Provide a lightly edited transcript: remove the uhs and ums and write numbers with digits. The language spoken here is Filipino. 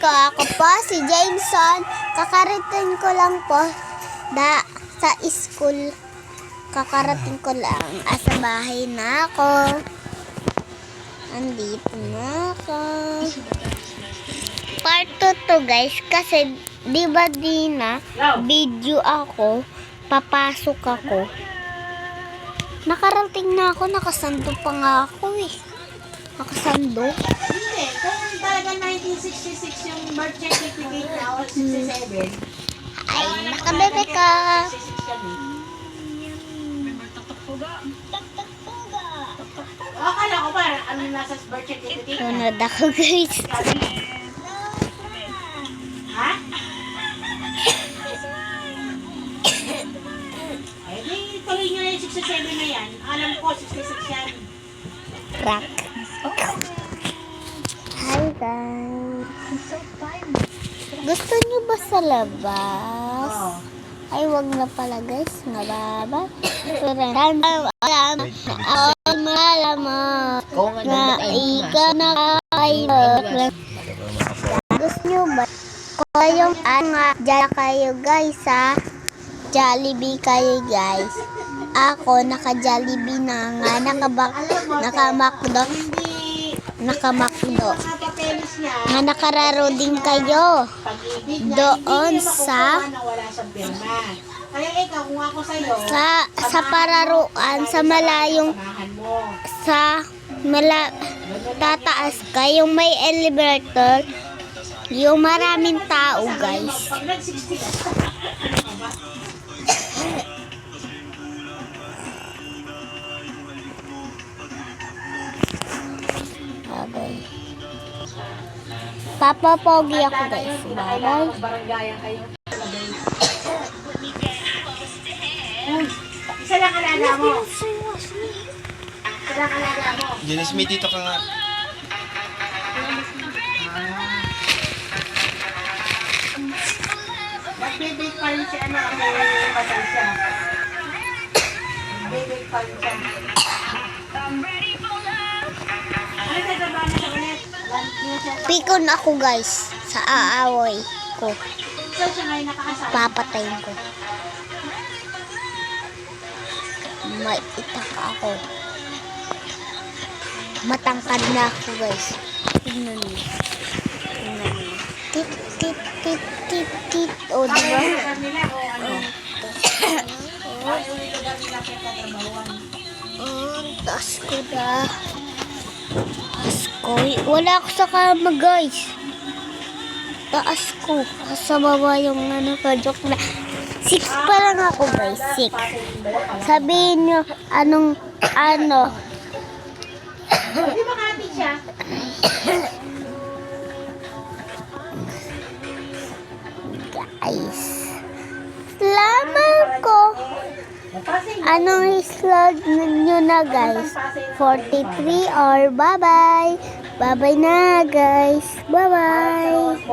ko. Ako po si Jameson. Kakarating ko lang po sa school. Kakarating ko lang. Sa bahay na ako. Andito na ako. Part 2 to guys. Kasi di ba video ako. Papasok ako. Nakarating na ako. Nakasando pa nga ako eh. Nakasando. Hindi. Kung talaga 1966 yung birth certificate na o 67. Ay, nakabebe ka. 66 kami. Akala ko ba ano nasa birth certificate na? Sunod ako guys. Ha? Ay, di tuloy nyo na yung 67 na yan. Alam ko, 66 yan. Rock. Hi guys. Gusto niyo ba sa labas? Oo. Ay, wag na pala guys. Nababa. Alam malaman na ika na kayo. Gusto niyo ba? Kayong dyan kayo guys ha. Jollibee kayo guys. Ako naka-Jollibee na nga. Naka-Macdo. Hindi. Naka-Macdo. Mga papeles niya. Nga nakararo din kayo. Pag-ibig na Doon hindi niya sa- makukuha na wala sa pirma. Kaya ikaw, kung ako sa'yo, Sa pararuan, sa malayong, samahan mo. tataas ka, yung may elevator, yung maraming tao guys. Pag nag-60 ka, Babay. Papapogi ako guys. Babay. baranggayan kayo. Isa lang alaga mo. Isa lang alaga mo. Janice, may dito ka nga. Nag-bake pa rin si ano, ang patay siya. Nag-bake pa rin siya. Ano sa trabaho na siya ulit? Pikon ako guys. Sa aaway ko. So siya ngayon nakakasama. Papatayin ko. May itak ako. Matangkad na ako guys. Tingnan niyo. Tingnan niyo. Tit, tit, tit, tit, tit. O, Bakit diba? yung lugar nila o ano? Bakit yung lugar nila pinagtatrabahuan? Taas ko na. Taas ko. Wala ako sa kama guys. Taas ko. Sa baba yung ano ka. Joke na. 6 pa lang ako guys. 6. Sabihin nyo anong ano. Di ba kati siya? Guys. Salamat ko. Anong slot nyo na guys? 43 or bye-bye. Bye-bye na guys. Bye-bye.